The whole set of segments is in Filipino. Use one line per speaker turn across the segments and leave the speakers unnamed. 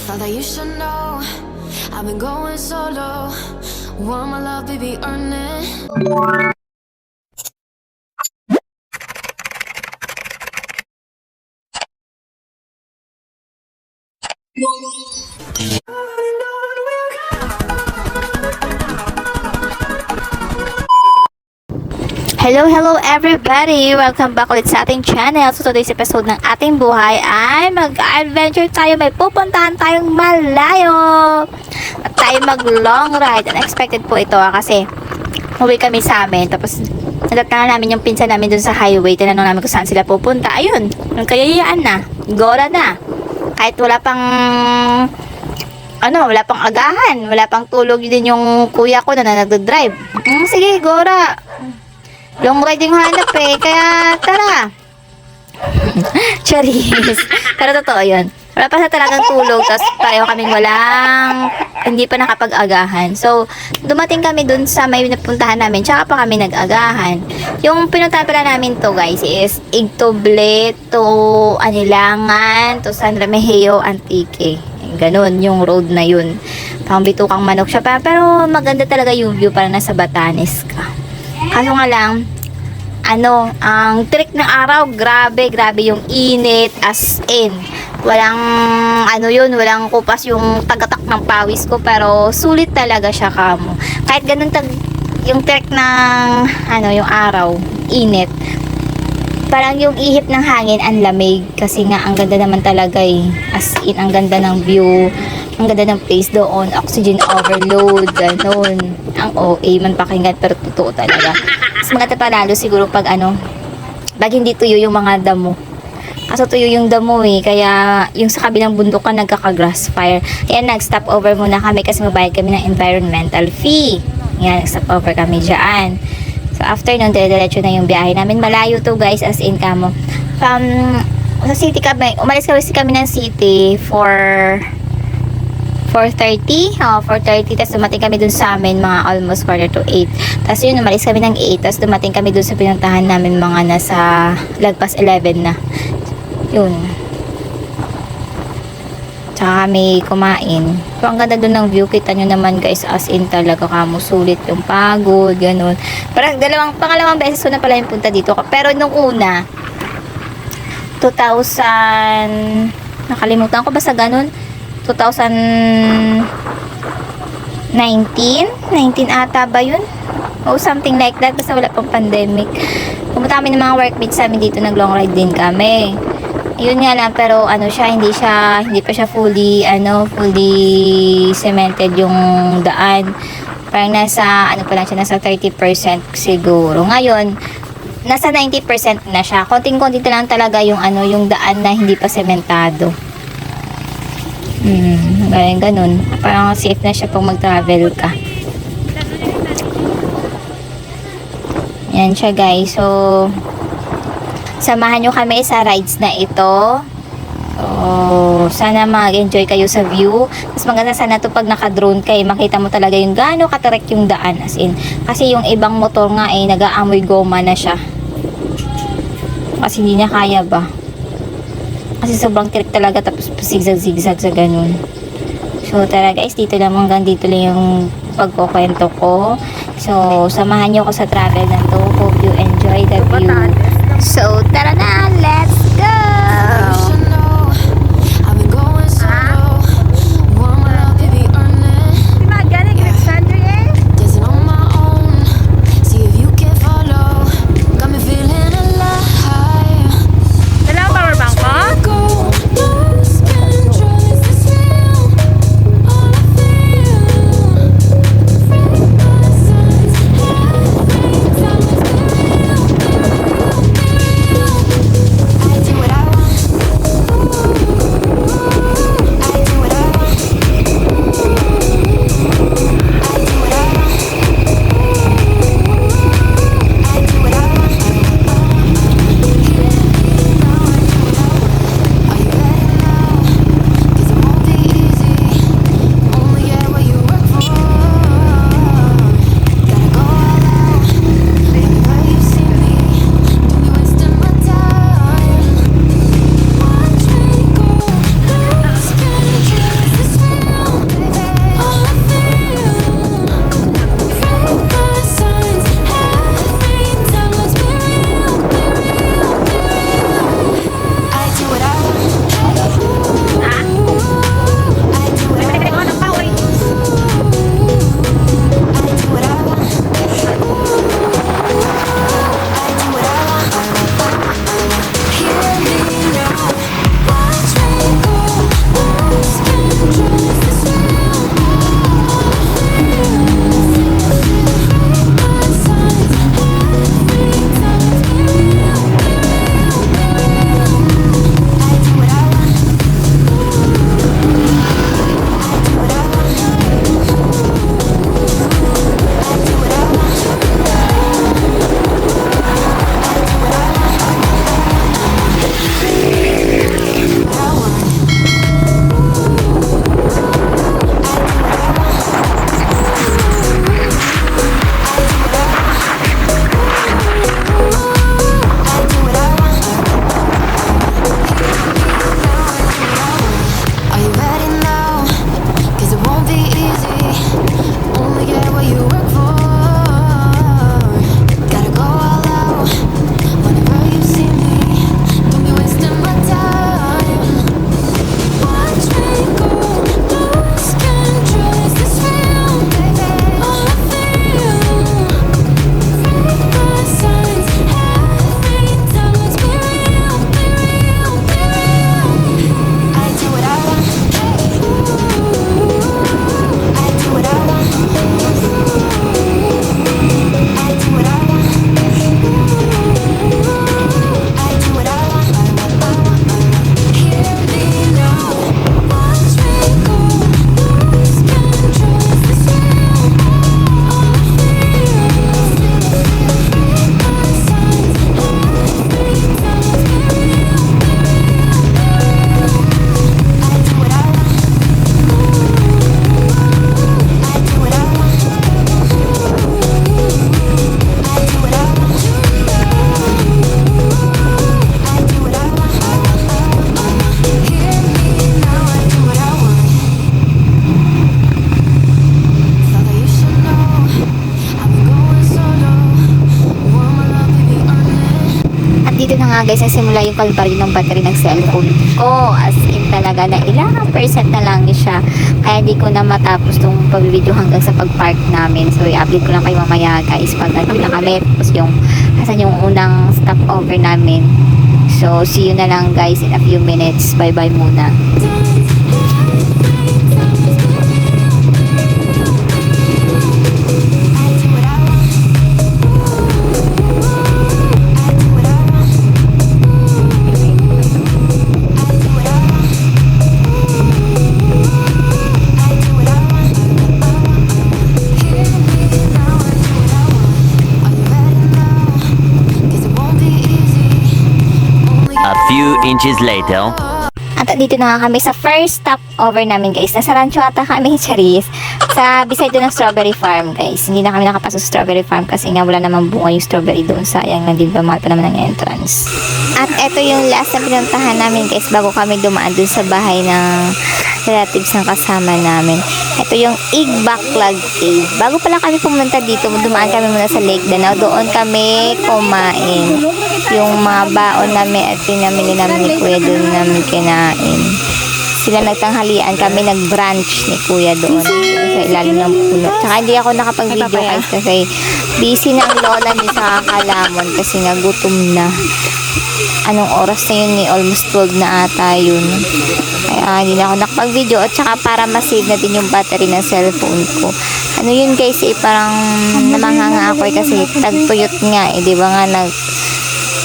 Thought that you should know I've been going solo. Want my love, baby, earn it.
Hello everybody! Welcome back ulit sa ating channel. So today's episode ng ating buhay ay mag-adventure tayo. May pupuntahan tayong malayo. At tayo mag-long ride. Unexpected po ito kasi uwi kami sa amin. Tapos nadatnan namin yung pinsan namin dun sa highway. Tinanong namin kung saan sila pupunta. Ayun, nagkayayaan na. Gora na. Kahit wala pang wala pang agahan. Wala pang tulog din yung kuya ko na nagdadrive. Sige, Gora. Long ride yung hanap kaya tara. Charis. Pero totoo yun. Wala pa sa talagang tulog, tapos pareho kaming hindi pa nakapag-agahan. So, dumating kami dun sa may napuntahan namin, tsaka pa kami nag-agahan. Yung pinuntahan pala namin to guys is Igtoble to Anilangan to San Remigio Antique. Ganun, yung road na yun. Pang Bitukang Manok siya. Pero maganda talaga yung view, parang nasa Batanes ka. Kaso nga lang, ang trick ng araw, grabe yung init, as in. Walang kupas yung tagatak ng pawis ko, pero sulit talaga siya kamo. Kahit ganun yung trick ng, yung araw, init. Parang yung ihip ng hangin, ang lamig. Kasi nga, ang ganda naman talaga as in, ang ganda ng view. Ang ganda ng place doon, oxygen overload, ganun. Ang OA man pakinggan, pero totoo talaga. Mas maganda pa lalo siguro pag hindi tuyo yung mga damo. Kaso tuyo yung damo kaya yung sa kabilang bundok ka nagkaka-grass fire. Kaya nag-stop over muna kami kasi mabayad kami ng environmental fee. Yan, nag-stop over kami dyan. So after nun, dire-diretso na yung biyahe namin. Malayo to guys, as in kamo. Sa city kami, umalis kami ng city for 4:30, 4:30, tapos dumating kami dun sa amin mga almost 7:45. Tapos yun, umalis kami ng 8, tapos dumating kami dun sa pinuntahan namin mga nasa lagpas 11 na. Yun. Tsaka kami kumain. So, ang ganda dun ng view, kita nyo naman guys, as in talaga kamo, sulit yung pagod, ganun. Parang pangalawang beses ko na pala yung punta dito. Pero nung una, 2000, nakalimutan ko ba sa ganun? 2019 ata ba yun? O something like that, basta wala pang pandemic. Pumunta kami ng mga workmates namin dito, nag long ride din kami. Yun nga lang, pero hindi pa siya fully cemented yung daan. Parang nasa pa lang siya, nasa 30% siguro. Ngayon nasa 90% na siya. Konting-konti lang talaga yung yung daan na hindi pa sementado. Ganun. Parang safe na siya pag mag-travel ka. Yan siya guys. So, samahan nyo kami sa rides na ito. So, sana mag-enjoy kayo sa view. Mas maganda sana to pag naka-drone kayo. Makita mo talaga yung gaano katarek yung daan. As in, kasi yung ibang motor nga nag-aamoy goma na siya. Kasi hindi niya kaya ba. Kasi sobrang tirik talaga, tapos zigzag sa ganun. So tara guys, hanggang dito lang yung pagkukwento ko. So samahan nyo ko sa travel na to. Hope you enjoy the view. So tara na, let's go! guys, nasimula yung kalbaryo ng battery ng cellphone ko. As in talaga na ilang percent na lang siya. Kaya hindi ko na matapos tong pag-video hanggang sa pag-park namin. So, i-update ko lang kayo mamaya guys pag na kami. Tapos yung, asan yung unang stopover namin. So, see you na lang guys in a few minutes. Bye-bye muna.
A few inches later.
At dito na nga kami sa first stopover namin guys. Nasa Rancho ata kami, Charis. Sa beside doon ng strawberry farm guys. Hindi na kami nakapasok sa strawberry farm kasi nga wala namang bunga yung strawberry doon. Sayang na din ba, mahal pa naman ang entrance. At eto yung last na pinuntahan namin guys bago kami dumaan doon sa bahay ng relatives ng kasama namin. Ito yung Igbaklag Cave. Bago pala kami pumunta dito, dumaan kami muna sa Lake Danao. Doon kami kumain. Yung mga baon namin at pinamili namin ni Kuya doon namin kinain. Sila nagtanghalian, kami nag-brunch ni Kuya doon sa ilalim ng puno. Tsaka hindi ako nakapag-video guys kasi busy na ang lola niya sa Kakalamon kasi nga gutom na. Anong oras na yun ni almost 12 na ata yun. Kaya hindi na ako nakapag-video at saka para masave na din yung battery ng cellphone ko. Ano yun guys parang namanganga ako kasi tagtuyot nga di ba nga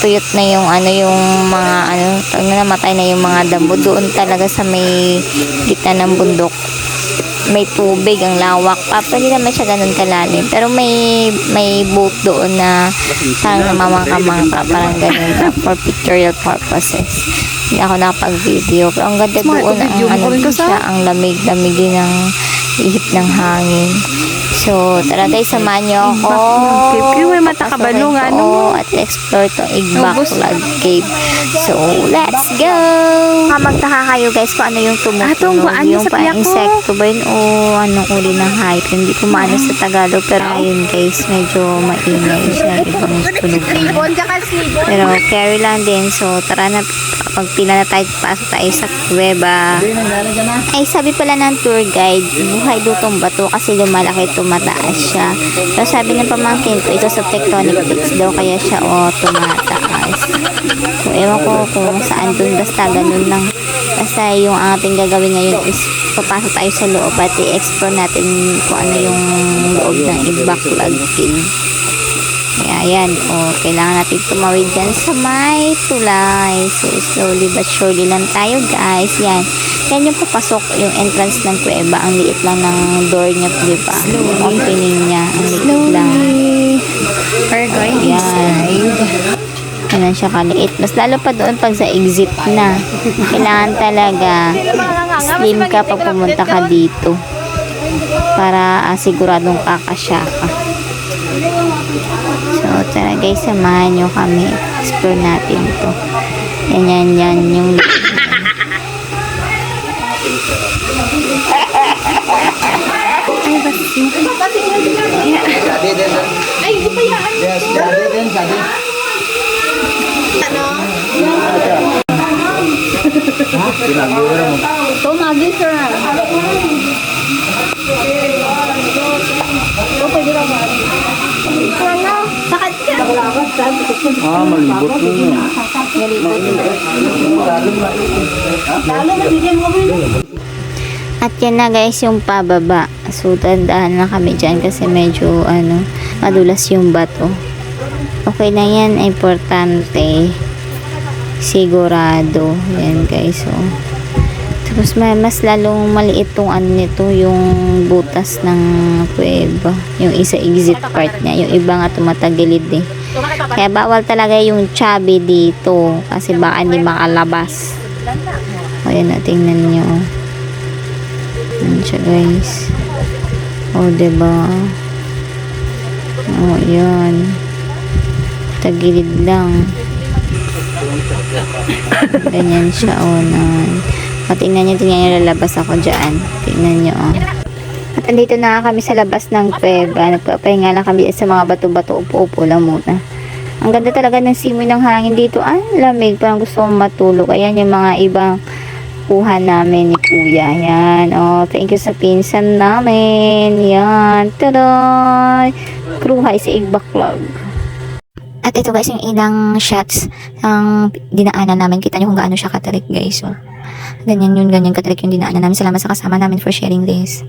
tuyot na yung yung mga pag namatay na yung mga damo doon talaga sa may gitna ng bundok. May tubig, ang lawak pa. Hindi naman siya ganun kalalim. Pero may boat doon na parang namamangka-mangka. Parang ganun na for pictorial purposes. Hindi ako nakapag-video. Pero ang ganda doon siya. Ang lamig-lamigin ng ihip ng hangin. So, tara guys, samahan niyo ako.
May mata ka ba nung
at explore itong Igbaklag Cave. So, let's go! Magtaka kayo guys kung ano yung tumutunog. Yung pa insekto ba yun o anong uli ng hype. Hindi ko maano sa Tagalog. Pero ayun guys, medyo maingay siya. Ibang tunog na. Pero carry lang din. So, tara na. Pagpila na tayo, pasok tayo sa kuweba. Ay, sabi pala ng tour guide, buhay dutong bato kasi lumalaki tumataas siya. Pero sabi ng pamangkin ko, ito sa tectonic plates daw kaya siya tumataas. So, ewan ko kung saan dun, basta ganun lang. Basta yung ating gagawin ngayon is papasok tayo sa loob at i-explore natin kung ano yung loob ng Igbaklag Cave. Kaya yan, kailangan natin tumawid dyan sa may tulay. So, slowly but surely lang tayo guys. Yan yung papasok, yung entrance ng kuweba. Ang liit lang ng door niya, diba? Yung opening niya, ang liit lang.
We're going
inside. Ganun siya kaliit. Mas lalo pa doon pag sa exit na. Kailangan talaga slim ka pag pumunta ka dito. Para siguradong kakasya ka. So, tara guys, samahan nyo kami. Explore natin to. Yan. Yung
Ay, di pa yan.
Yes, jadi din, jadi.
Ano?
Pinagura mo.
Ito, nagis, sir. Ito, pwede lang ba? Ano? Sakit ka?
Malibot mo yun.
Lalo, nabigyan mo rin.
At yan na guys yung pababa. So tandaan na kami dyan kasi medyo madulas yung bato. Okay na yan, importante. Sigurado. Yan guys. So, tapos mas lalong maliit tong nito, yung butas ng kuweba. Yung isa exit part niya. Yung iba nga tumatagilid eh. Kaya bawal talaga yung chubby dito kasi baka hindi makalabas. O yan na, tingnan nyo. Yan siya guys. Diba? Yan. Tagilid lang. Ganyan siya. Tingnan nyo, lalabas ako dyan. Tingnan nyo. At andito na kami sa labas ng kuweba. Nagpapahinga lang kami sa mga bato-bato. Upo-upo lang muna. Ang ganda talaga ng simoy ng hangin dito. Ang lamig. Parang gusto kong matulog. Ayan yung mga ibang kuha namin ni Kuya. Yan. Oh, thank you sa pinsan namin. Yan. Taday! Kruhay sa Igbaklag. At ito guys, yung ilang shots ng dinaanan namin. Kita nyo kung gaano siya katarik guys. So, ganyan yun, ganyan katarik yung dinaanan namin. Salamat sa kasama namin for sharing this.